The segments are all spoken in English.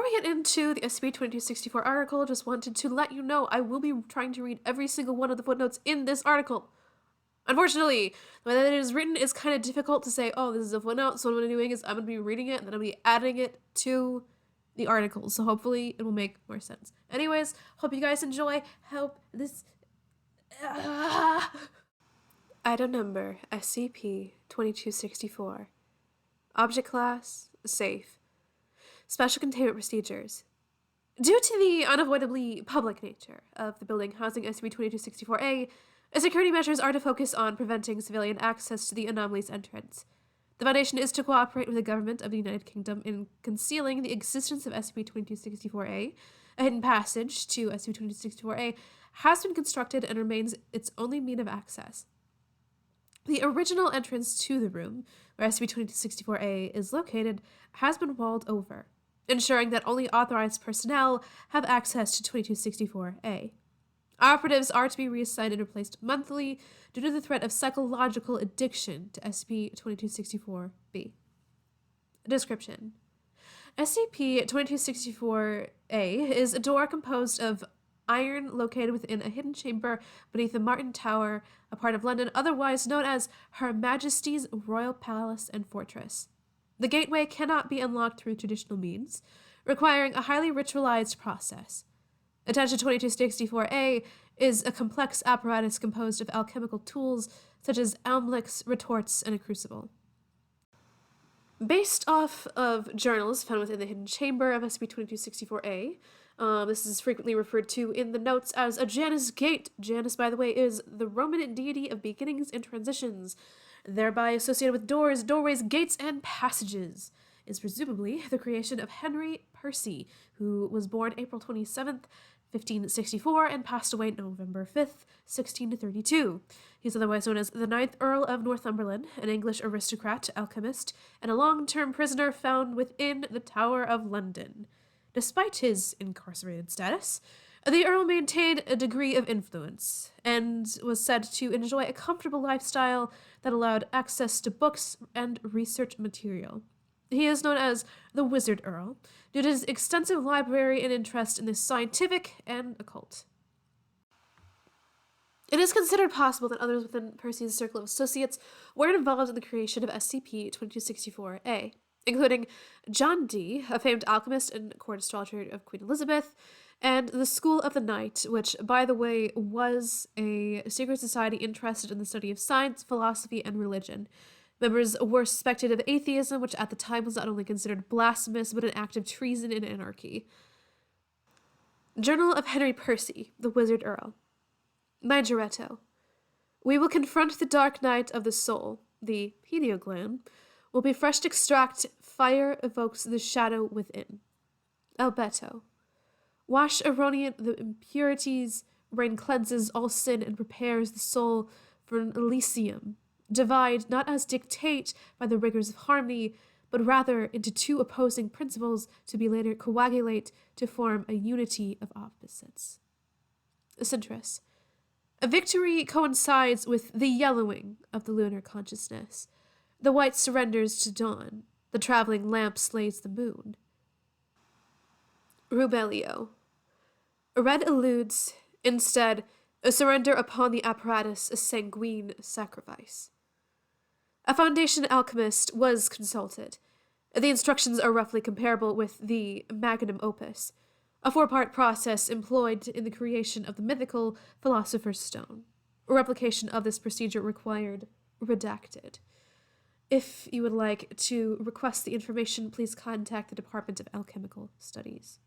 we get into the SCP-2264 article, just wanted to let you know I will be trying to read every single one of the footnotes in this article. Unfortunately, the way that it is written is kind of difficult to say, oh, this is a footnote, so what I'm doing is I'm going to be reading it, and then I'm going to be adding it to the article, so hopefully it will make more sense. Anyways, hope you guys enjoy. Hope this... Item number, SCP-2264. Object class, safe. Special containment procedures. Due to the unavoidably public nature of the building housing SCP-2264-A, security measures are to focus on preventing civilian access to the anomaly's entrance. The Foundation is to cooperate with the government of the United Kingdom in concealing the existence of SCP-2264-A. A hidden passage to SCP-2264-A has been constructed and remains its only means of access. The original entrance to the room, where SCP-2264-A is located, has been walled over, ensuring that only authorized personnel have access to 2264-A. Operatives are to be reassigned and replaced monthly due to the threat of psychological addiction to SCP-2264-B. Description: SCP-2264-A is a door composed of iron located within a hidden chamber beneath the Martin Tower, a part of London otherwise known as Her Majesty's Royal Palace and Fortress. The gateway cannot be unlocked through traditional means, requiring a highly ritualized process. Attached to 2264-A is a complex apparatus composed of alchemical tools such as almlicks, retorts, and a crucible. Based off of journals found within the hidden chamber of SCP-2264-A, this is frequently referred to in the notes as a Janus Gate. Janus, by the way, is the Roman deity of beginnings and transitions, thereby associated with doors, doorways, gates, and passages. Is presumably the creation of Henry Percy, who was born April 27th, 1564, and passed away November 5th, 1632. He's otherwise known as the 9th Earl of Northumberland, an English aristocrat, alchemist, and a long-term prisoner found within the Tower of London. Despite his incarcerated status, the Earl maintained a degree of influence, and was said to enjoy a comfortable lifestyle that allowed access to books and research material. He is known as the Wizard Earl, due to his extensive library and interest in the scientific and occult. It is considered possible that others within Percy's circle of associates were involved in the creation of SCP-2264-A, including John Dee, a famed alchemist and court astrologer of Queen Elizabeth, and the School of the Night, which, by the way, was a secret society interested in the study of science, philosophy, and religion. Members were suspected of atheism, which at the time was not only considered blasphemous, but an act of treason and anarchy. Journal of Henry Percy, the Wizard Earl. Majoretto. We will confront the dark night of the soul. The pineal gland will be fresh to extract. Fire evokes the shadow within. Albeto. Wash eroniate the impurities. Rain cleanses all sin and prepares the soul for an Elysium. Divide not as dictate by the rigors of harmony, but rather into two opposing principles to be later coagulate to form a unity of opposites. Centrus. A victory coincides with the yellowing of the lunar consciousness. The white surrenders to dawn. The traveling lamp slays the moon. Rubelio. Red eludes, instead, a surrender upon the apparatus, a sanguine sacrifice. A Foundation alchemist was consulted. The instructions are roughly comparable with the magnum opus, a 4-part process employed in the creation of the mythical Philosopher's Stone. A replication of this procedure required redacted. If you would like to request the information, please contact the Department of Alchemical Studies.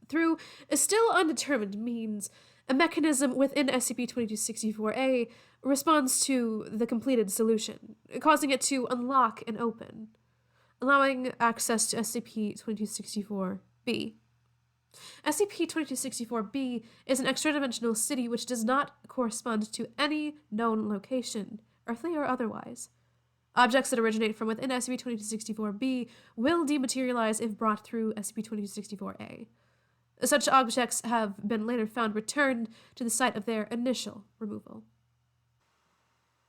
Through a still undetermined means, a mechanism within SCP-2264-A responds to the completed solution, causing it to unlock and open, allowing access to SCP-2264-B. SCP-2264-B is an extra-dimensional city which does not correspond to any known location, earthly or otherwise. Objects that originate from within SCP-2264-B will dematerialize if brought through SCP-2264-A. Such objects have been later found returned to the site of their initial removal.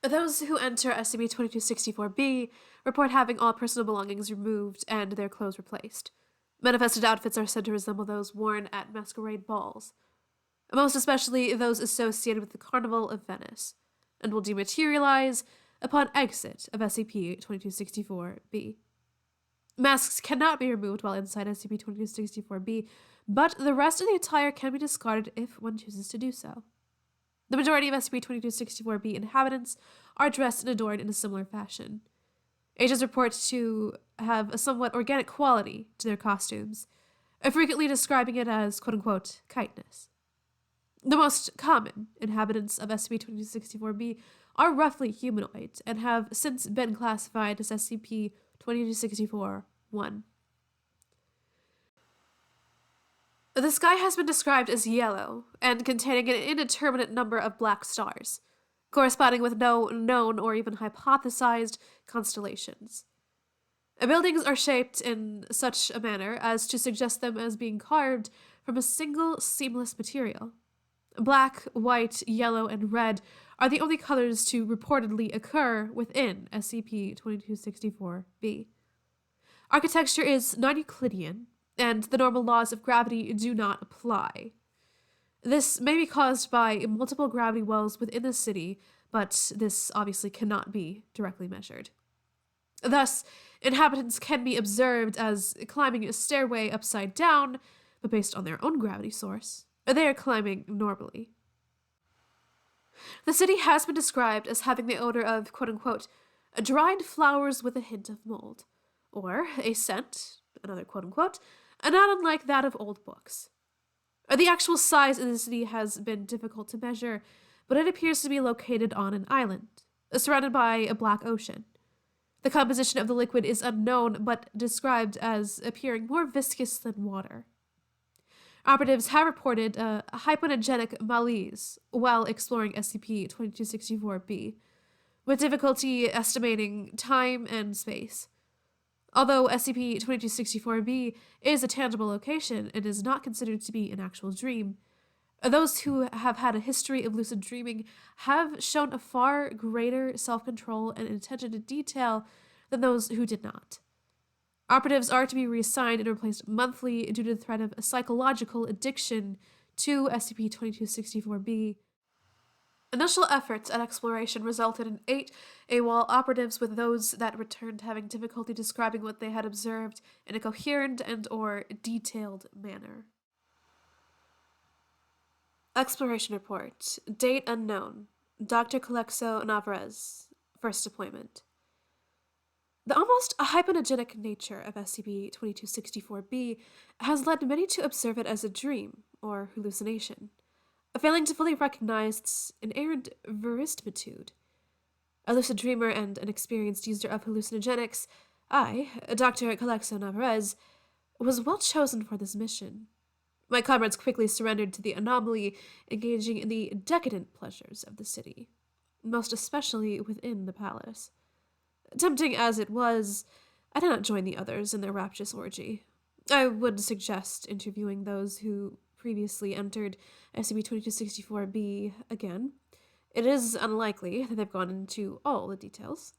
Those who enter SCP-2264-B report having all personal belongings removed and their clothes replaced. Manifested outfits are said to resemble those worn at masquerade balls, most especially those associated with the Carnival of Venice, and will dematerialize upon exit of SCP-2264-B. Masks cannot be removed while inside SCP-2264-B, but the rest of the attire can be discarded if one chooses to do so. The majority of SCP-2264-B inhabitants are dressed and adorned in a similar fashion. Agents report to have a somewhat organic quality to their costumes, frequently describing it as quote-unquote kindness. The most common inhabitants of SCP-2264-B are roughly humanoid and have since been classified as SCP-2264-1. The sky has been described as yellow and containing an indeterminate number of black stars, corresponding with no known or even hypothesized constellations. Buildings are shaped in such a manner as to suggest them as being carved from a single seamless material. Black, white, yellow, and red are the only colors to reportedly occur within SCP-2264-B. Architecture is non-Euclidean, and the normal laws of gravity do not apply. This may be caused by multiple gravity wells within the city, but this obviously cannot be directly measured. Thus, inhabitants can be observed as climbing a stairway upside down, but based on their own gravity source, they are climbing normally. The city has been described as having the odor of quote-unquote dried flowers with a hint of mold, or a scent, another quote-unquote, not unlike that of old books. The actual size of the city has been difficult to measure, but it appears to be located on an island, surrounded by a black ocean. The composition of the liquid is unknown, but described as appearing more viscous than water. Operatives have reported a hyponegenic malaise while exploring SCP-2264-B, with difficulty estimating time and space. Although SCP-2264-B is a tangible location and is not considered to be an actual dream, those who have had a history of lucid dreaming have shown a far greater self-control and attention to detail than those who did not. Operatives are to be reassigned and replaced monthly due to the threat of a psychological addiction to SCP-2264-B. Initial efforts at exploration resulted in 8 AWOL operatives, with those that returned having difficulty describing what they had observed in a coherent and/or detailed manner. Exploration Report. Date unknown. Dr. Calexo Navarez. First appointment. The almost hyponegenic nature of SCP-2264-B has led many to observe it as a dream or hallucination, failing to fully recognize its inherent verisimilitude. A lucid dreamer and an experienced user of hallucinogenics, I, Dr. Calexo Navarez, was well chosen for this mission. My comrades quickly surrendered to the anomaly, engaging in the decadent pleasures of the city, most especially within the palace. Tempting as it was, I did not join the others in their rapturous orgy. I would suggest interviewing those who previously entered SCP-2264-B again. It is unlikely that they've gone into all the details.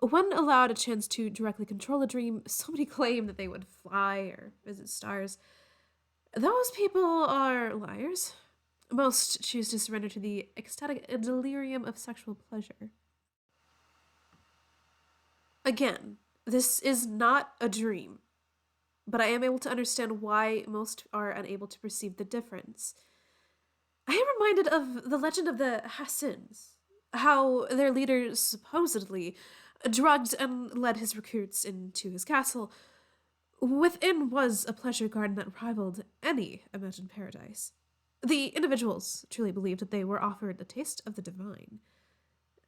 When allowed a chance to directly control a dream, somebody claimed that they would fly or visit stars. Those people are liars. Most choose to surrender to the ecstatic delirium of sexual pleasure. Again, this is not a dream, but I am able to understand why most are unable to perceive the difference. I am reminded of the legend of the Hassins, how their leader supposedly drugged and led his recruits into his castle. Within was a pleasure garden that rivaled any imagined paradise. The individuals truly believed that they were offered a taste of the divine.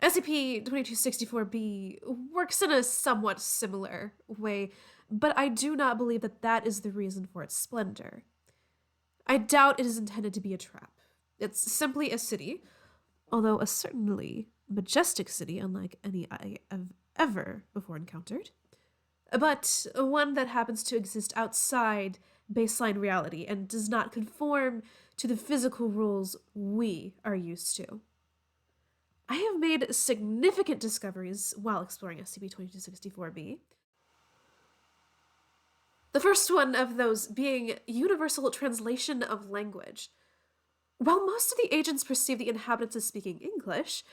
SCP-2264-B works in a somewhat similar way, but I do not believe that that is the reason for its splendor. I doubt it is intended to be a trap. It's simply a city, although a certainly majestic city unlike any I have ever before encountered, but one that happens to exist outside baseline reality and does not conform to the physical rules we are used to. I have made significant discoveries while exploring SCP-2264-B. The first one of those being universal translation of language. While most of the agents perceive the inhabitants as speaking English,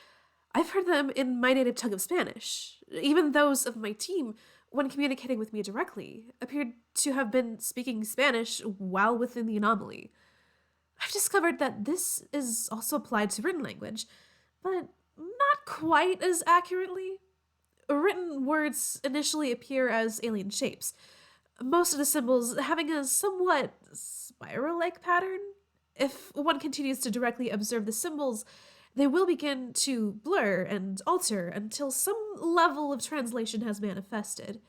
I've heard them in my native tongue of Spanish. Even those of my team, when communicating with me directly, appeared to have been speaking Spanish while within the anomaly. I've discovered that this is also applied to written language, but not quite as accurately. Written words initially appear as alien shapes, most of the symbols having a somewhat spiral like pattern. If one continues to directly observe the symbols, they will begin to blur and alter until some level of translation has manifested.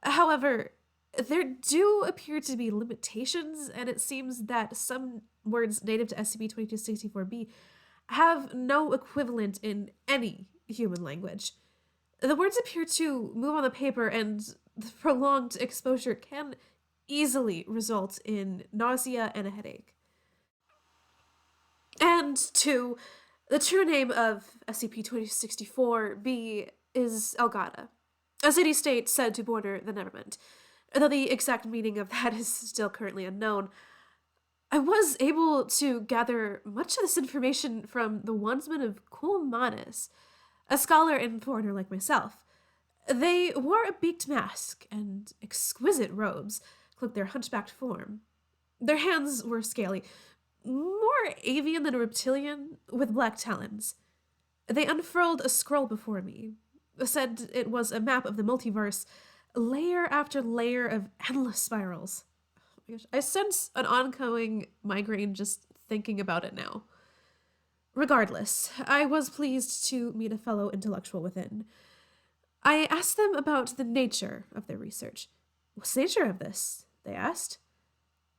However, there do appear to be limitations, and it seems that some words native to SCP-2264-B have no equivalent in any human language. The words appear to move on the paper, and the prolonged exposure can easily result in nausea and a headache. And two, the true name of SCP-2264-B is Elgata, a city-state said to border the Nevermint, though the exact meaning of that is still currently unknown. I was able to gather much of this information from the Wandsmen of Kulmanis, a scholar and foreigner like myself. They wore a beaked mask and exquisite robes cloaked their hunchbacked form. Their hands were scaly, more avian than reptilian, with black talons. They unfurled a scroll before me, said it was a map of the multiverse, layer after layer of endless spirals. Oh my gosh, I sense an ongoing migraine just thinking about it now. Regardless, I was pleased to meet a fellow intellectual within. I asked them about the nature of their research. What's the nature of this? They asked.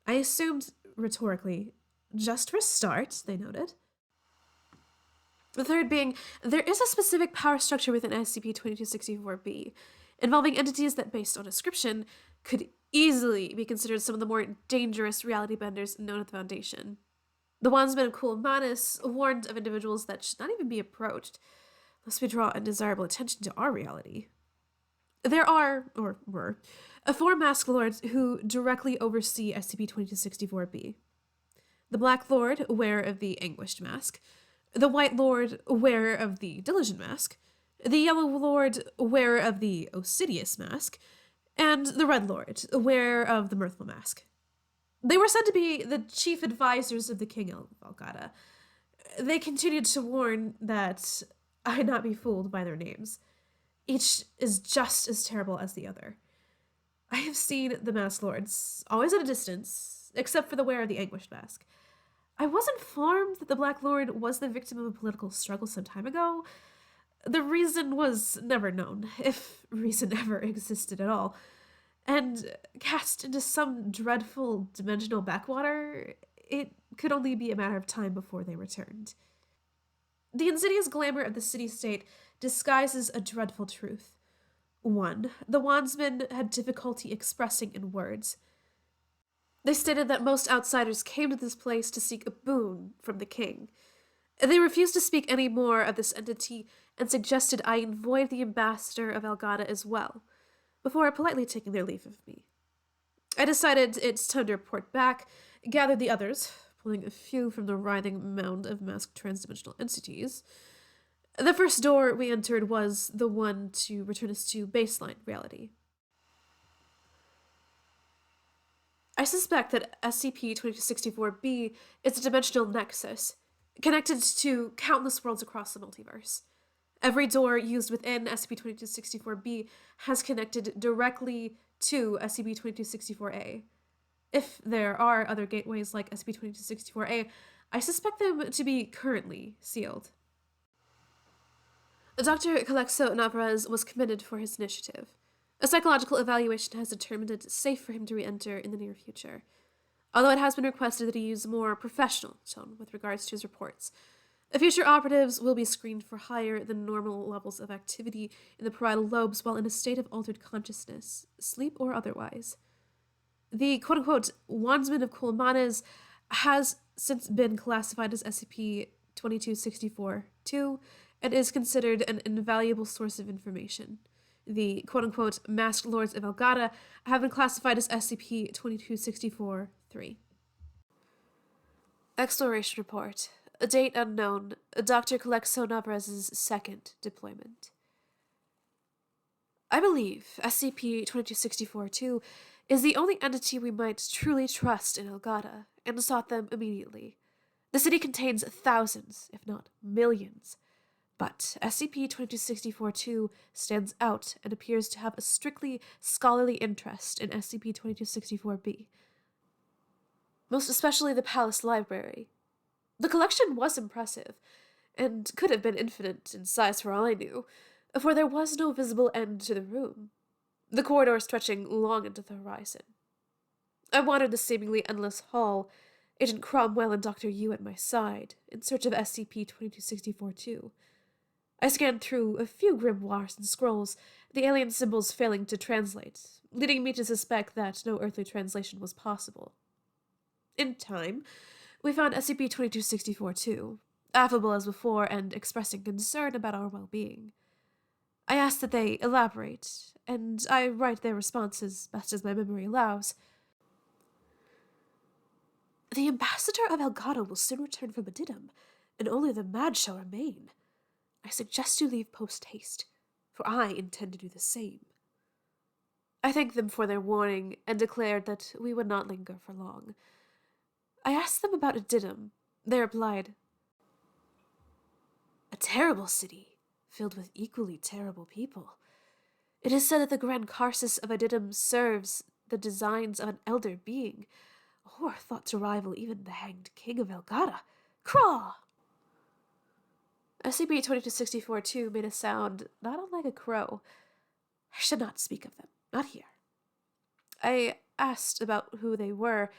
I assumed, rhetorically, just for a start, they noted. The third being, there is a specific power structure within SCP-2264-B, involving entities that, based on description, could easily be considered some of the more dangerous reality benders known at the Foundation. The Wandsmen of Kulmanis warned of individuals that should not even be approached, lest we draw undesirable attention to our reality. There are, or were, four Masked Lords who directly oversee SCP-2264-B. The Black Lord, wearer of the Anguished Mask, the White Lord, wearer of the Diligent Mask, the Yellow Lord, wearer of the Osidious Mask, and the Red Lord, wearer of the Mirthful Mask. They were said to be the chief advisors of the King of Algata. They continued to warn that I not be fooled by their names. Each is just as terrible as the other. I have seen the Masked Lords, always at a distance, except for the wearer of the Anguished Mask. I was informed that the Black Lord was the victim of a political struggle some time ago. The reason was never known, if reason ever existed at all, and cast into some dreadful dimensional backwater, it could only be a matter of time before they returned. The insidious glamour of the city-state disguises a dreadful truth. One, the Wandsmen had difficulty expressing in words. They stated that most outsiders came to this place to seek a boon from the king. They refused to speak any more of this entity and suggested I avoid the ambassador of Algata as well, before politely taking their leave of me. I decided it's time to report back, gathered the others, pulling a few from the writhing mound of masked transdimensional entities. The first door we entered was the one to return us to baseline reality. I suspect that SCP-2264-B is a dimensional nexus, connected to countless worlds across the multiverse. Every door used within SCP-2264-B has connected directly to SCP-2264-A. If there are other gateways like SCP-2264-A, I suspect them to be currently sealed. Dr. Calexo Navarez was commended for his initiative. A psychological evaluation has determined it safe for him to re-enter in the near future, although it has been requested that he use a more professional tone with regards to his reports. Future operatives will be screened for higher than normal levels of activity in the parietal lobes while in a state of altered consciousness, sleep or otherwise. The quote-unquote Wandsman of Kulmanis has since been classified as SCP-2264-2 and is considered an invaluable source of information. The quote-unquote masked lords of Elgada have been classified as SCP-2264-3. Exploration report. A date unknown. Dr. Calexo Navarez's second deployment. I believe SCP-2264-2 is the only entity we might truly trust in Elgada, and sought them immediately. The city contains thousands, if not millions, but SCP-2264-2 stands out and appears to have a strictly scholarly interest in SCP-2264-B, most especially the Palace Library. The collection was impressive, and could have been infinite in size for all I knew, for there was no visible end to the room, the corridor stretching long into the horizon. I wandered the seemingly endless hall, Agent Cromwell and Dr. Yu at my side, in search of SCP-2264-2. I scanned through a few grimoires and scrolls, the alien symbols failing to translate, leading me to suspect that no earthly translation was possible. In time, we found SCP-2264-2, affable as before and expressing concern about our well-being. I asked that they elaborate, and I write their response as best as my memory allows. The ambassador of Elgada will soon return from Adidam, and only the mad shall remain. I suggest you leave post-haste, for I intend to do the same. I thanked them for their warning and declared that we would not linger for long. I asked them about Adidam. They replied, "A terrible city, filled with equally terrible people. It is said that the Grand Karsus of Adidam serves the designs of an elder being, or thought to rival even the hanged king of Elgada. Craw!" SCP-2264-2 made a sound not unlike a crow. I should not speak of them, not here. I asked about who they were,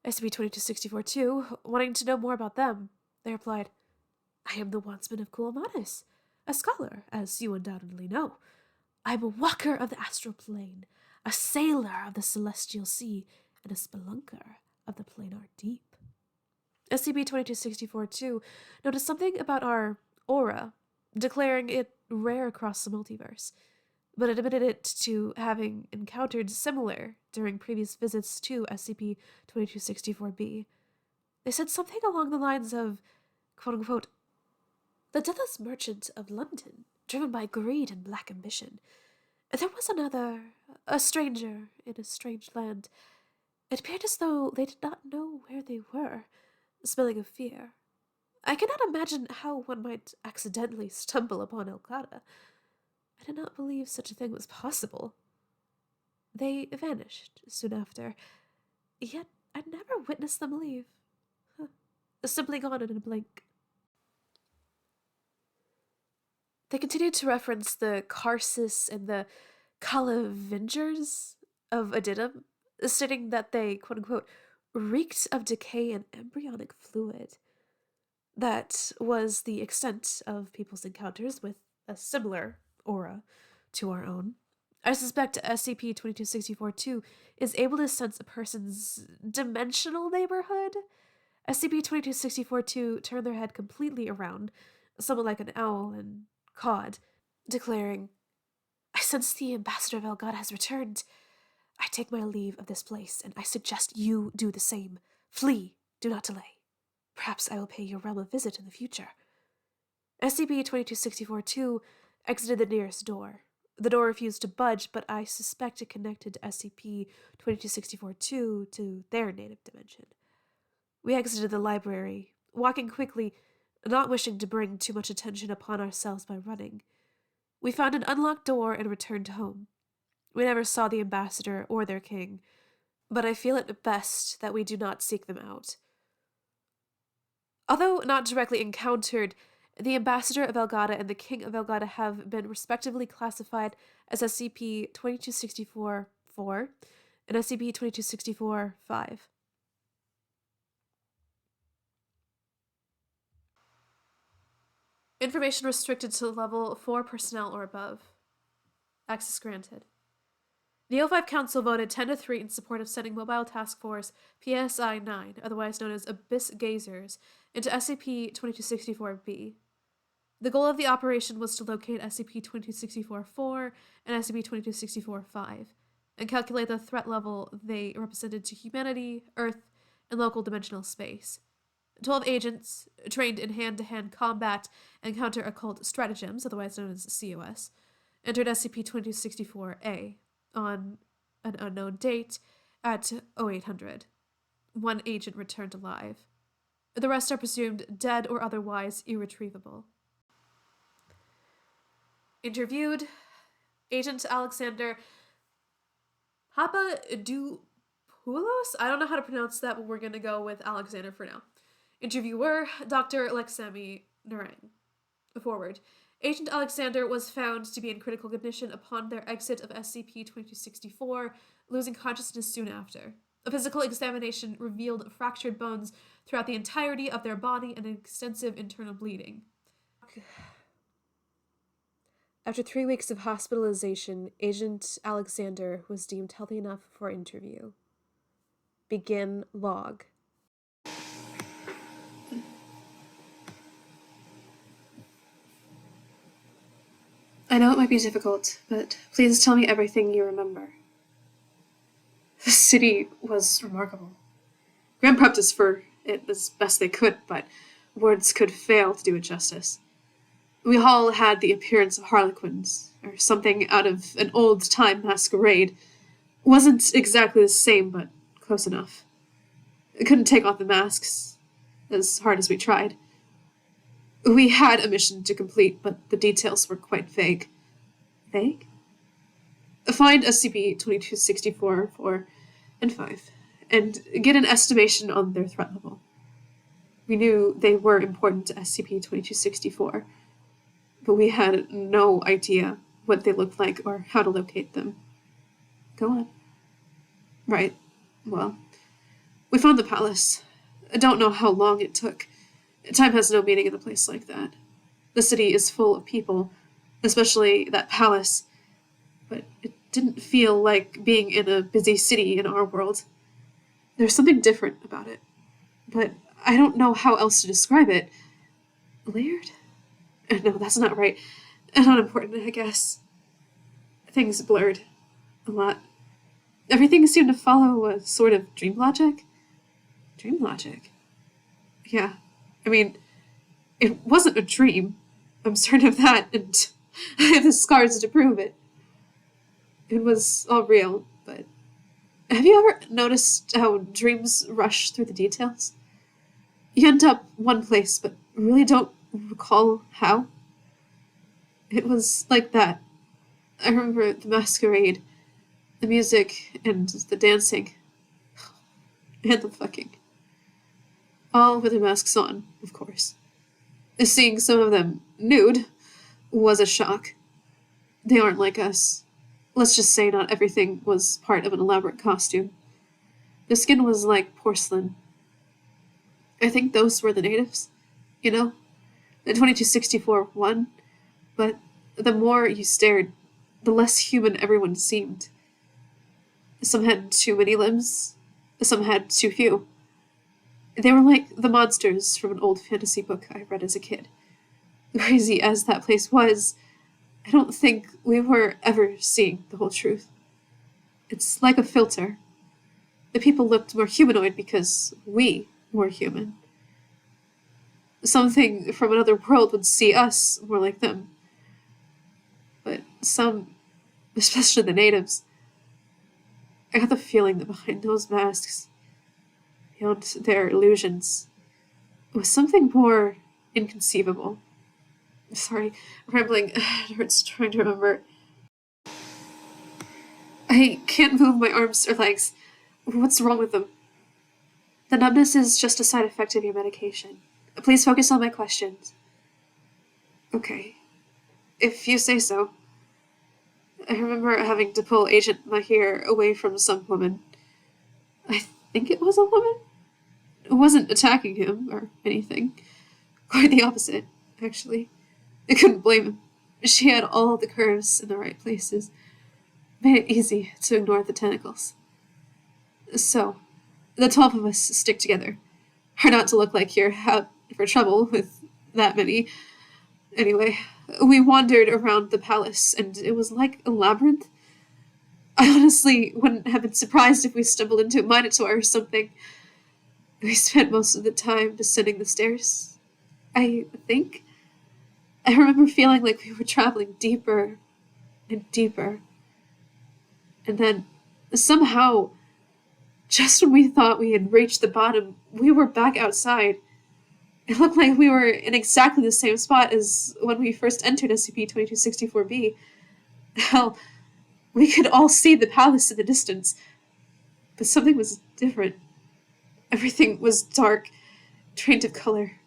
SCP-2264-2, wanting to know more about them. They replied, "I am the Wandsman of Kulamanis, a scholar, as you undoubtedly know. I am a walker of the astral plane, a sailor of the celestial sea, and a spelunker of the planar deep." SCP-2264-2 noticed something about our aura, declaring it rare across the multiverse, but admitted it to having encountered similar during previous visits to SCP-2264-B. They said something along the lines of, quote-unquote, "the deathless merchant of London, driven by greed and black ambition. There was another, a stranger in a strange land. It appeared as though they did not know where they were, smelling of fear. I cannot imagine how one might accidentally stumble upon Elgada. I did not believe such a thing was possible. They vanished soon after, yet I never witnessed them leave. Simply gone in a blink." They continued to reference the Karsus and the Calavengers of Adidam, stating that they, quote-unquote, reeked of decay and embryonic fluid. That was the extent of people's encounters with a similar aura to our own. I suspect SCP-2264-2 is able to sense a person's dimensional neighborhood. SCP-2264-2 turned their head completely around, somewhat like an owl, and cawed, declaring, "I sense the ambassador of Elgada has returned. I take my leave of this place, and I suggest you do the same. Flee, do not delay. Perhaps I will pay your realm a visit in the future." SCP-2264-2 exited the nearest door. The door refused to budge, but I suspect it connected to SCP-2264-2 to their native dimension. We exited the library, walking quickly, not wishing to bring too much attention upon ourselves by running. We found an unlocked door and returned home. We never saw the ambassador or their king, but I feel it best that we do not seek them out. Although not directly encountered, the ambassador of Elgada and the king of Elgada have been respectively classified as SCP-2264-4 and SCP-2264-5. Information restricted to level 4 personnel or above. Access granted. The O5 Council voted 10-3 in support of sending Mobile Task Force PSI-9, otherwise known as Abyss Gazers, into SCP-2264-B. The goal of the operation was to locate SCP-2264-4 and SCP-2264-5 and calculate the threat level they represented to humanity, Earth, and local dimensional space. 12 agents, trained in hand-to-hand combat and counter-occult stratagems, otherwise known as COS, entered SCP-2264-A on an unknown date at 0800. One agent returned alive. The rest are presumed dead or otherwise irretrievable. Interviewed, Agent Alexander Papadopoulos? I don't know how to pronounce that, but we're going to go with Alexander for now. Interviewer, Dr. Lexami Narang. Forward. Agent Alexander was found to be in critical condition upon their exit of SCP-2264, losing consciousness soon after. A physical examination revealed fractured bones throughout the entirety of their body and extensive internal bleeding. After 3 weeks of hospitalization, Agent Alexander was deemed healthy enough for interview. Begin log. I know it might be difficult, but please tell me everything you remember. The city was remarkable. Graham prepped us for it as best they could, but words could fail to do it justice. We all had the appearance of harlequins, or something out of an old-time masquerade. Wasn't exactly the same, but close enough. I couldn't take off the masks, as hard as we tried. We had a mission to complete, but the details were quite vague. Vague? Find SCP-2264, 4, and 5, and get an estimation on their threat level. We knew they were important to SCP-2264, but we had no idea what they looked like or how to locate them. Go on. Right. Well, we found the palace. I don't know how long it took. Time has no meaning in a place like that. The city is full of people, especially that palace, but it didn't feel like being in a busy city in our world. There's something different about it, but I don't know how else to describe it. Layered? No, that's not right. Not important, I guess. Things blurred. A lot. Everything seemed to follow a sort of dream logic. Dream logic? Yeah. I mean, it wasn't a dream. I'm certain of that, and I have the scars to prove it. It was all real, but have you ever noticed how dreams rush through the details? You end up one place, but really don't recall how? It was like that. I remember the masquerade, the music, and the dancing. And the fucking. All with their masks on, of course. Seeing some of them nude was a shock. They aren't like us. Let's just say not everything was part of an elaborate costume. The skin was like porcelain. I think those were the natives, you know? The 2264-1. But the more you stared, the less human everyone seemed. Some had too many limbs, some had too few. They were like the monsters from an old fantasy book I read as a kid. Crazy as that place was, I don't think we were ever seeing the whole truth. It's like a filter. The people looked more humanoid because we were human. Something from another world would see us more like them. But some, especially the natives, I got the feeling that behind those masks, beyond their illusions, was something more inconceivable. Sorry, rambling. It hurts trying to remember. I can't move my arms or legs. What's wrong with them? The numbness is just a side effect of your medication. Please focus on my questions. Okay. If you say so. I remember having to pull Agent Mahir away from some woman. I think it was a woman? It wasn't attacking him or anything. Quite the opposite, actually. I couldn't blame him. She had all the curves in the right places. Made it easy to ignore the tentacles. So, the 12 of us stick together. Hard not to look like you're out for trouble with that many. Anyway, we wandered around the palace, and it was like a labyrinth. I honestly wouldn't have been surprised if we stumbled into a minotaur or something. We spent most of the time descending the stairs, I think. I remember feeling like we were traveling deeper and deeper. And then, somehow, just when we thought we had reached the bottom, we were back outside. It looked like we were in exactly the same spot as when we first entered SCP-2264-B. Hell, we could all see the palace in the distance, but something was different. Everything was dark, drained of color.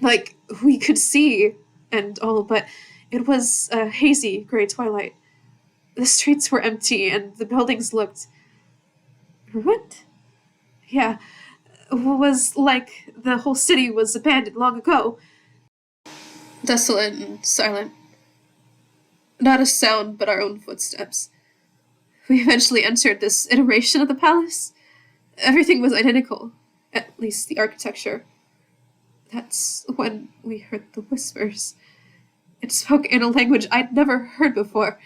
Like, we could see and all, but it was a hazy gray twilight. The streets were empty, and the buildings looked... What? Yeah, it was like the whole city was abandoned long ago. Desolate and silent. Not a sound but our own footsteps. We eventually entered this iteration of the palace. Everything was identical, at least the architecture. That's when we heard the whispers. It spoke in a language I'd never heard before.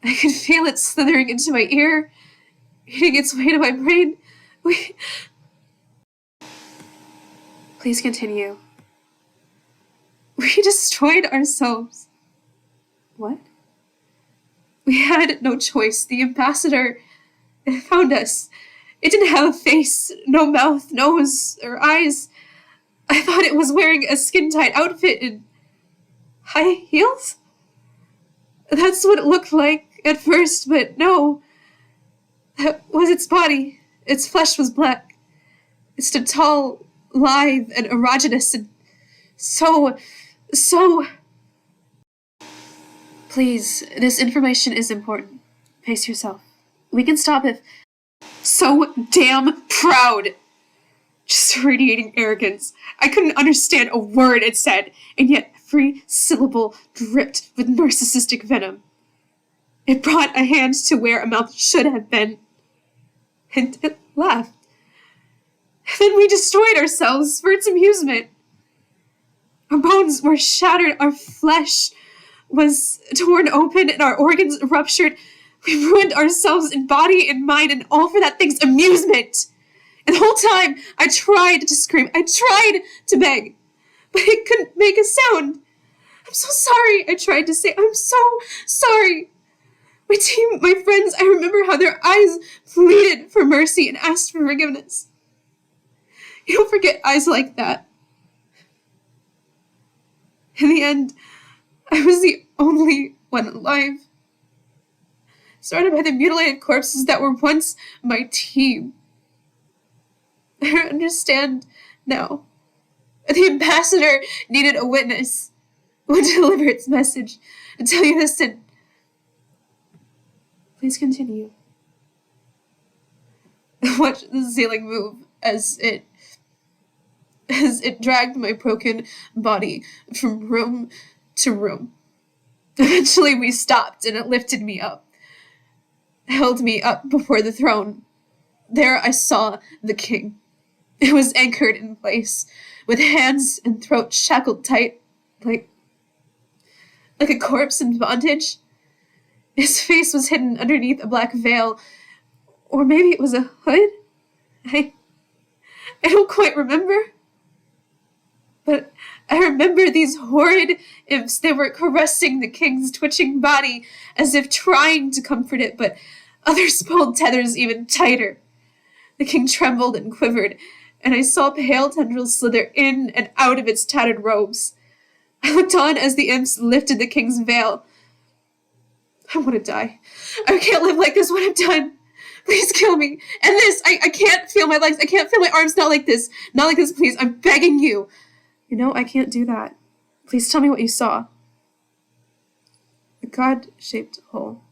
I could feel it slithering into my ear, eating its way to my brain. Please continue. We destroyed ourselves. What? We had no choice. The ambassador found us. It didn't have a face, no mouth, nose, or eyes. I thought it was wearing a skin-tight outfit and high heels? That's what it looked like at first, but no. That was its body. Its flesh was black. It stood tall, lithe, and erogenous, and so... Please, this information is important. Pace yourself. We can stop if... So damn proud! Just radiating arrogance. I couldn't understand a word it said, and yet every syllable dripped with narcissistic venom. It brought a hand to where a mouth should have been, and it laughed. Then we destroyed ourselves for its amusement. Our bones were shattered, our flesh was torn open, and our organs ruptured. We ruined ourselves in body and mind, and all for that thing's amusement. And the whole time, I tried to scream. I tried to beg. But it couldn't make a sound. I'm so sorry, I tried to say. I'm so sorry. My team, my friends, I remember how their eyes pleaded for mercy and asked for forgiveness. You don't forget eyes like that. In the end, I was the only one alive. Surrounded by the mutilated corpses that were once my team. I understand now. The ambassador needed a witness who would deliver its message to tell you this and... Please continue. Watch the ceiling move as it dragged my broken body from room to room. Eventually we stopped and it lifted me up, held me up before the throne. There I saw the king. It was anchored in place, with hands and throat shackled tight, like a corpse in bondage. His face was hidden underneath a black veil, or maybe it was a hood? I don't quite remember. But I remember these horrid imps. They were caressing the king's twitching body as if trying to comfort it, but others pulled tethers even tighter. The king trembled and quivered, and I saw pale tendrils slither in and out of its tattered robes. I looked on as the imps lifted the king's veil. I want to die. I can't live like this. What I've done. Please kill me. And this. I can't feel my legs. I can't feel my arms. Not like this. Not like this, please. I'm begging you. You know, I can't do that. Please tell me what you saw. A God-shaped hole.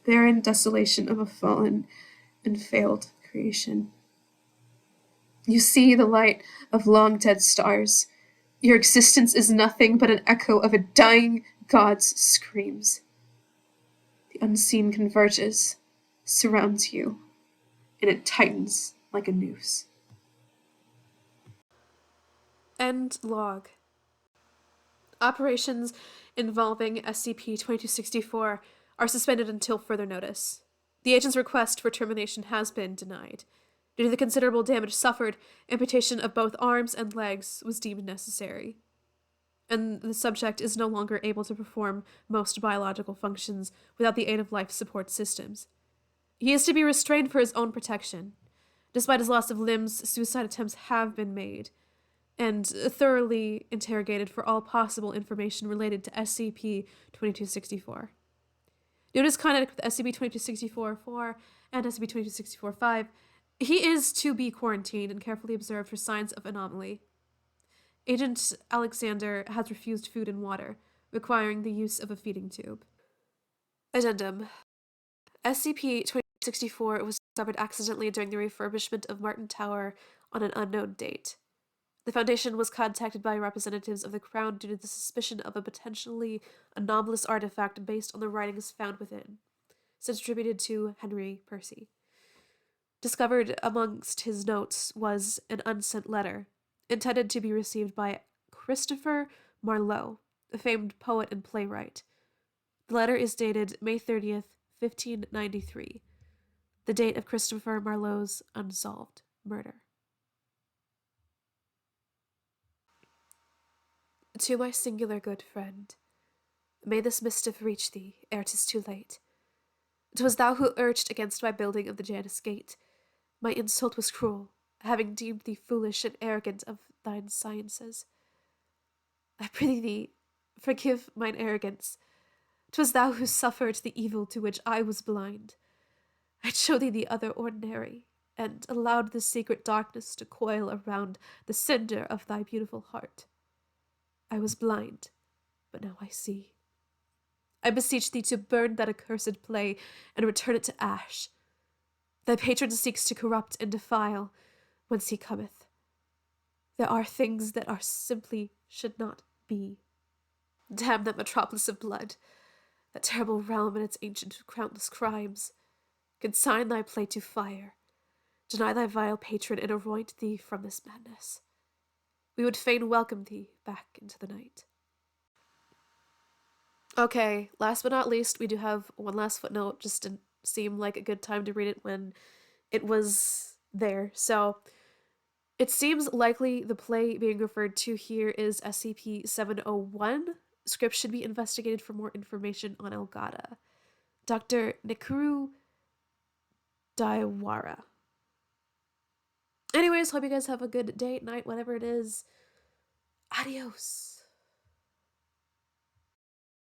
Barren desolation of a fallen and failed creation. You see the light of long-dead stars. Your existence is nothing but an echo of a dying god's screams. The unseen converges, surrounds you, and it tightens like a noose. End log. Operations involving SCP-2264 are suspended until further notice. The agent's request for termination has been denied. Due to the considerable damage suffered, amputation of both arms and legs was deemed necessary, and the subject is no longer able to perform most biological functions without the aid of life support systems. He is to be restrained for his own protection. Despite his loss of limbs, suicide attempts have been made, and thoroughly interrogated for all possible information related to SCP-2264. Due to his contact with SCP-2264-4 and SCP-2264-5, he is to be quarantined and carefully observed for signs of anomaly. Agent Alexander has refused food and water, requiring the use of a feeding tube. Addendum. SCP-2064 was discovered accidentally during the refurbishment of Martin Tower on an unknown date. The Foundation was contacted by representatives of the Crown due to the suspicion of a potentially anomalous artifact based on the writings found within, since attributed to Henry Percy. Discovered amongst his notes was an unsent letter, intended to be received by Christopher Marlowe, a famed poet and playwright. The letter is dated May 30th, 1593, the date of Christopher Marlowe's unsolved murder. To my singular good friend, may this mischief reach thee ere 'tis too late. 'Twas thou who urged against my building of the Janus Gate. My insult was cruel, having deemed thee foolish and arrogant of thine sciences. I prithee thee, forgive mine arrogance. 'Twas thou who suffered the evil to which I was blind. I showed thee the other ordinary, and allowed the secret darkness to coil around the cinder of thy beautiful heart. I was blind, but now I see. I beseech thee to burn that accursed play and return it to ash. Thy patron seeks to corrupt and defile whence he cometh. There are things that are simply should not be. Damn that metropolis of blood, that terrible realm and its ancient countless crimes. Consign thy plate to fire. Deny thy vile patron and anoint thee from this madness. We would fain welcome thee back into the night. Okay, last but not least, we do have one last footnote. Just didn't seem like a good time to read it when it was there. So, it seems likely the play being referred to here is SCP-701. Script should be investigated for more information on Elgato. Dr. Nikuru Daiwara. Anyways, hope you guys have a good day, night, whatever it is. Adios.